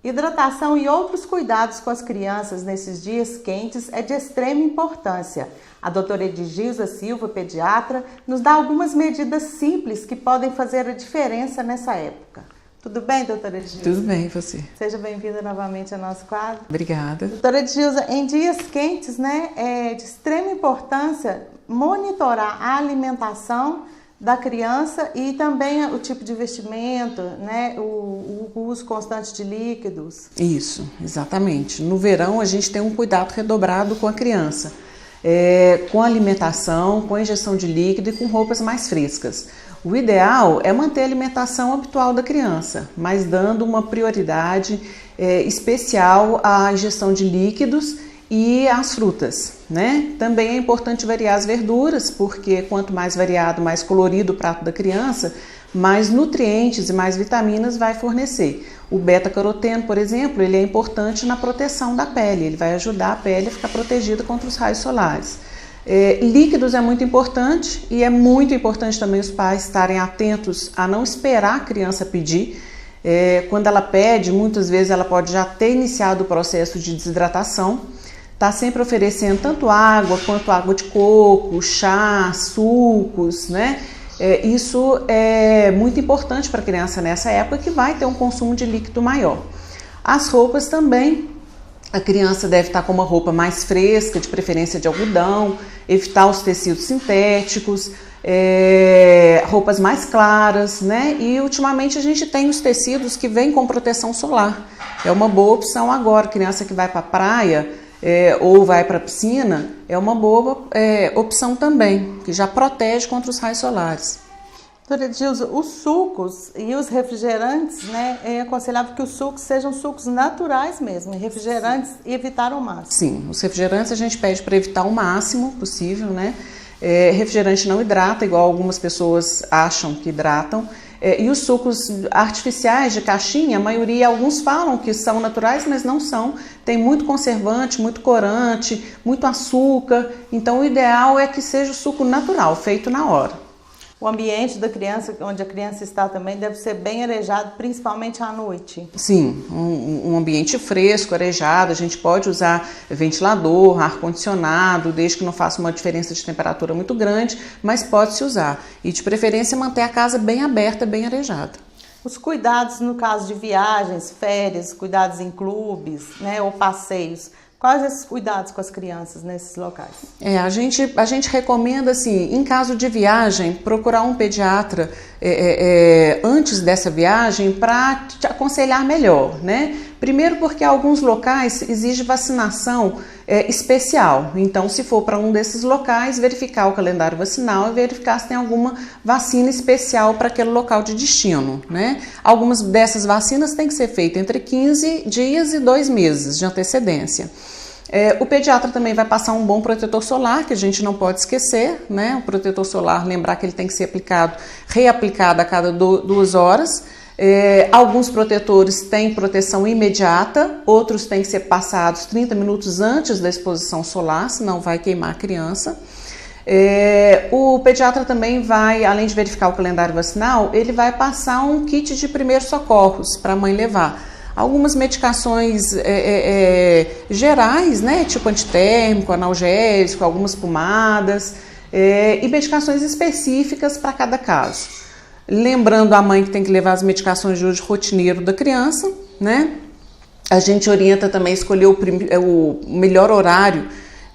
Hidratação e outros cuidados com as crianças nesses dias quentes é de extrema importância. A doutora Edgilza Silva, pediatra, nos dá algumas medidas simples que podem fazer a diferença nessa época. Tudo bem, doutora Edgilza? Tudo bem, e você? Seja bem-vinda novamente ao nosso quadro. Obrigada. Doutora Edgilza, em dias quentes, é de extrema importância monitorar a alimentação da criança e também o tipo de vestimento, o uso constante de líquidos. Isso, exatamente. No verão a gente tem um cuidado redobrado com a criança, com a alimentação, com a injeção de líquido e com roupas mais frescas. O ideal é manter a alimentação habitual da criança, mas dando uma prioridade especial à injeção de líquidos e as frutas, né? Também é importante variar as verduras, porque quanto mais variado, mais colorido o prato da criança, mais nutrientes e mais vitaminas vai fornecer. O beta-caroteno, por exemplo, ele é importante na proteção da pele, ele vai ajudar a pele a ficar protegida contra os raios solares. Líquidos é muito importante e é muito importante também os pais estarem atentos a não esperar a criança pedir. Quando ela pede, muitas vezes ela pode já ter iniciado o processo de desidratação. Está sempre oferecendo tanto água quanto água de coco, chá, sucos, né? Isso é muito importante para a criança nessa época que vai ter um consumo de líquido maior. As roupas também, a criança deve estar com uma roupa mais fresca, de preferência de algodão, evitar os tecidos sintéticos, roupas mais claras, né? E ultimamente a gente tem os tecidos que vêm com proteção solar. É uma boa opção agora, criança que vai para a praia, ou vai para a piscina, é uma boa opção também, que já protege contra os raios solares. Doutora Edgilza, os sucos e os refrigerantes, é aconselhável que os sucos sejam sucos naturais mesmo, e refrigerantes evitar ao máximo. Sim, os refrigerantes a gente pede para evitar o máximo possível, né? Refrigerante não hidrata, igual algumas pessoas acham que hidratam. E os sucos artificiais de caixinha, a maioria, alguns falam que são naturais, mas não são. Tem muito conservante, muito corante, muito açúcar. Então o ideal é que seja o suco natural, feito na hora. O ambiente da criança, onde a criança está também, deve ser bem arejado, principalmente à noite. Sim, um ambiente fresco, arejado. A gente pode usar ventilador, ar-condicionado, desde que não faça uma diferença de temperatura muito grande, mas pode-se usar. E de preferência manter a casa bem aberta, bem arejada. Os cuidados no caso de viagens, férias, cuidados em clubes, ou passeios. Quais esses cuidados com as crianças nesses locais? A gente recomenda, assim, em caso de viagem, procurar um pediatra antes dessa viagem para te aconselhar melhor, né? Primeiro porque alguns locais exigem vacinação especial. Então, se for para um desses locais, verificar o calendário vacinal e verificar se tem alguma vacina especial para aquele local de destino, né? Algumas dessas vacinas têm que ser feitas entre 15 dias e 2 meses de antecedência. O pediatra também vai passar um bom protetor solar, que a gente não pode esquecer, né? O protetor solar, lembrar que ele tem que ser reaplicado a cada 2 horas. Alguns protetores têm proteção imediata, outros têm que ser passados 30 minutos antes da exposição solar, senão vai queimar a criança. O pediatra também vai, além de verificar o calendário vacinal, ele vai passar um kit de primeiros socorros para a mãe levar. Algumas medicações gerais, né, tipo antitérmico, analgésico, algumas pomadas e medicações específicas para cada caso. Lembrando a mãe que tem que levar as medicações de uso rotineiro da criança, né? A gente orienta também a escolher o melhor horário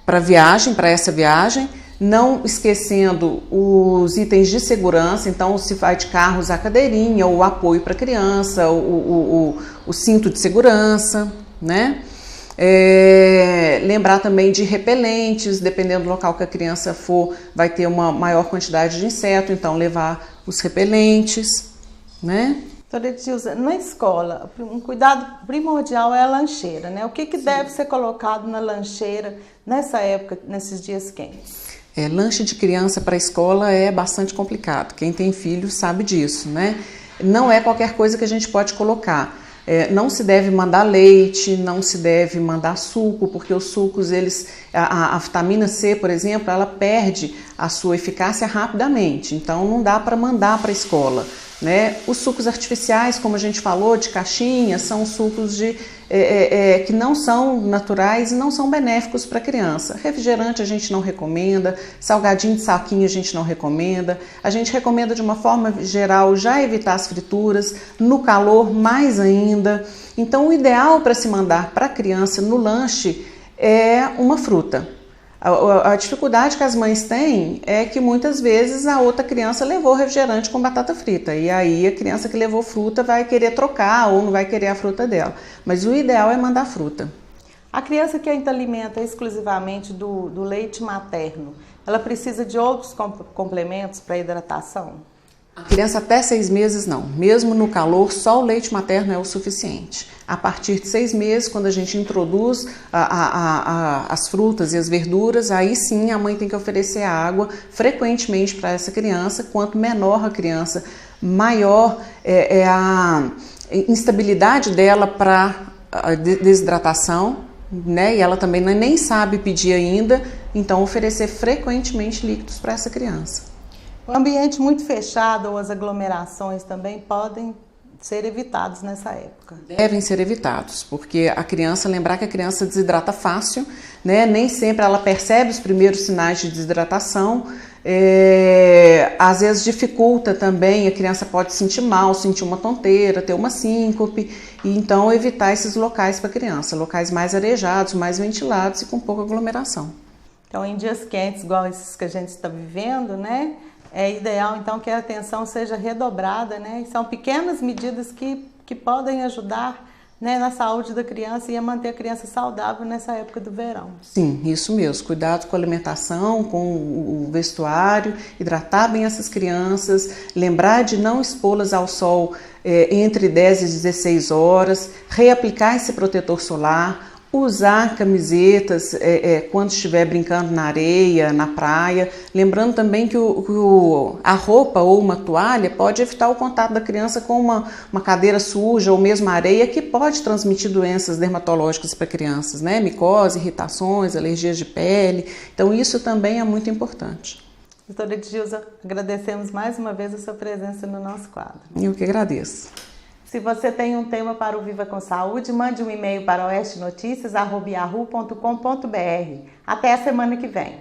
para essa viagem, não esquecendo os itens de segurança. Então, se vai de carro, usar a cadeirinha, o apoio para a criança, o cinto de segurança, né? Lembrar também de repelentes, dependendo do local que a criança for, vai ter uma maior quantidade de inseto, então levar os repelentes, né? Doutora Edgilza, na escola, um cuidado primordial é a lancheira, né? O que deve ser colocado na lancheira nessa época, nesses dias quentes? Lanche de criança para a escola é bastante complicado. Quem tem filho sabe disso, né? Não é qualquer coisa que a gente pode colocar. Não se deve mandar leite, não se deve mandar suco, porque os sucos, a vitamina C, por exemplo, ela perde a sua eficácia rapidamente. Então não dá para mandar para a escola. né? Os sucos artificiais, como a gente falou, de caixinha, são sucos que não são naturais e não são benéficos para a criança. Refrigerante a gente não recomenda, salgadinho de saquinho a gente não recomenda. A gente recomenda de uma forma geral já evitar as frituras, no calor mais ainda. Então o ideal para se mandar para a criança no lanche é uma fruta. A dificuldade que as mães têm é que muitas vezes a outra criança levou refrigerante com batata frita e aí a criança que levou fruta vai querer trocar ou não vai querer a fruta dela. Mas o ideal é mandar fruta. A criança que ainda alimenta exclusivamente do leite materno, ela precisa de outros complementos para hidratação? A criança até 6 meses não, mesmo no calor só o leite materno é o suficiente. A partir de 6 meses, quando a gente introduz as frutas e as verduras, aí sim a mãe tem que oferecer água frequentemente para essa criança. Quanto menor a criança, maior é a instabilidade dela para a desidratação, né? E ela também nem sabe pedir ainda, então oferecer frequentemente líquidos para essa criança. O ambiente muito fechado ou as aglomerações também podem ser evitados nessa época. Devem ser evitados, porque lembrar que a criança desidrata fácil, né? Nem sempre ela percebe os primeiros sinais de desidratação, às vezes dificulta também, a criança pode sentir mal, sentir uma tonteira, ter uma síncope, e então evitar esses locais para a criança, locais mais arejados, mais ventilados e com pouca aglomeração. Então, em dias quentes, igual esses que a gente está vivendo, né? É ideal, então, que a atenção seja redobrada, né? São pequenas medidas que podem ajudar, né, na saúde da criança e a manter a criança saudável nessa época do verão. Sim, isso mesmo. Cuidado com a alimentação, com o vestuário, hidratar bem essas crianças, lembrar de não expô-las ao sol entre 10 e 16 horas, reaplicar esse protetor solar, usar camisetas quando estiver brincando na areia, na praia. Lembrando também que a roupa ou uma toalha pode evitar o contato da criança com uma cadeira suja ou mesmo areia, que pode transmitir doenças dermatológicas para crianças, né? Micose, irritações, alergias de pele. Então isso também é muito importante. Doutora Edgilza, agradecemos mais uma vez a sua presença no nosso quadro. Eu que agradeço. Se você tem um tema para o Viva com Saúde, mande um e-mail para oestnoticias@yahoo.com.br. Até a semana que vem.